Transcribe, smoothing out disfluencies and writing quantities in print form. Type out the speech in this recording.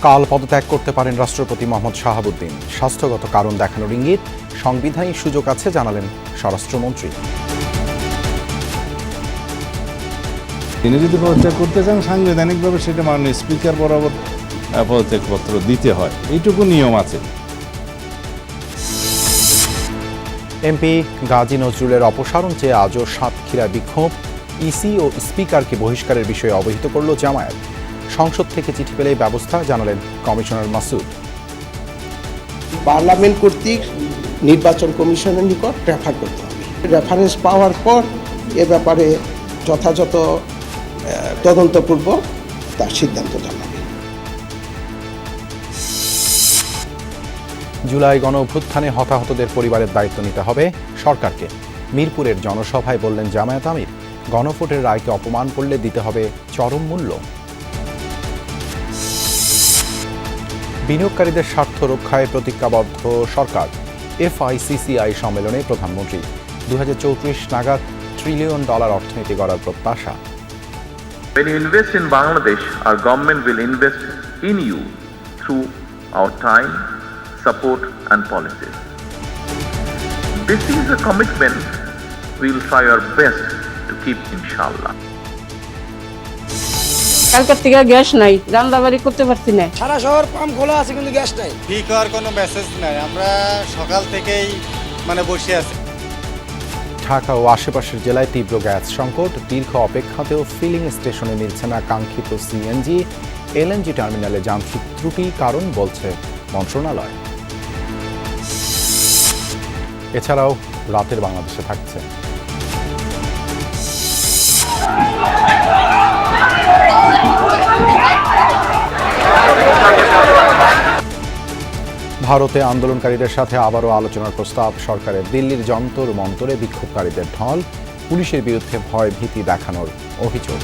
কাল পদত্যাগ করতে পারেন রাষ্ট্রপতি মোহাম্মদ শাহাবুদ্দিন। স্বাস্থ্যগত কারণ দেখানোর ইঙ্গিত, সাংবিধানিক সুযোগ আছে জানালেন স্বরাষ্ট্রমন্ত্রী। তিনি যদি পদত্যাগ করতে চান সাংবিধানিকভাবে সেটা মাননীয় স্পিকার বরাবর পদত্যাগপত্র দিতে হয়, এইটুকু নিয়ম আছে। এমপি গাজী নজরুলের অপসারণ চেয়ে আজও সাতক্ষীরা বিক্ষোভ। ইসি ও স্পিকারকে বহিষ্কারের বিষয়ে অবহিত করল জামায়াত। সংসদ থেকে চিঠি পেলে ব্যবস্থা জানালেন কমিশনার মাসুদ। পার্লামেন্ট কর্তৃক নির্বাচন কমিশনের নিকট রেফার করতে হবে। রেফারেন্স পাওয়ার পর এ ব্যাপারে যথাযথ তদন্তপূর্বক তার সিদ্ধান্ত জানাবে। জুলাই গণ অভ্যুত্থানে হতাহতদের পরিবারের দায়িত্ব নিতে হবে সরকারকে। মিরপুরের জনসভায় বললেন জামায়াত আমির, গণভোটের রায়কে অপমান করলে দিতে হবে চরম মূল্য। বিনিয়োগকারীদের স্বার্থ রক্ষায় প্রতিজ্ঞাবদ্ধ সরকার। FICCI সম্মেলনে প্রধানমন্ত্রী 2034 নাগাদ $1 ট্রিলিয়ন অর্থনীতি গড়ার প্রত্যাশা। When you invest in Bangladesh, our government will invest in you through our time, support and policies. This is a commitment we will try our best to keep, inshallah. কালকের থেকে gas নাই, রান্নাবাড়ি করতে পারছি না। সারা শহর পাম্প খোলা আছে কিন্তু গ্যাস নাই। ঠিক হওয়ার কোনো মেসেজ নাই, আমরা সকাল থেকেই বসে আছি। ঢাকা ও আশেপাশের জেলায় তীব্র গ্যাস সংকট। দীর্ঘ অপেক্ষাতেও ফিলিং স্টেশনে মিলছে না কাঙ্ক্ষিত সিএনজি। LNG টার্মিনালে যান্ত্রিক ত্রুটি কারণ বলছে মন্ত্রণালয়। এছাড়াও রাতের বাংলাদেশে থাকছে ভারতে আন্দোলনকারীদের সাথে আবারও আলোচনার প্রস্তাব সরকারের। দিল্লির যন্তর মন্তরে বিক্ষোভকারীদের ঢল, পুলিশের বিরুদ্ধে ভয় ভীতি দেখানোর অভিযোগ।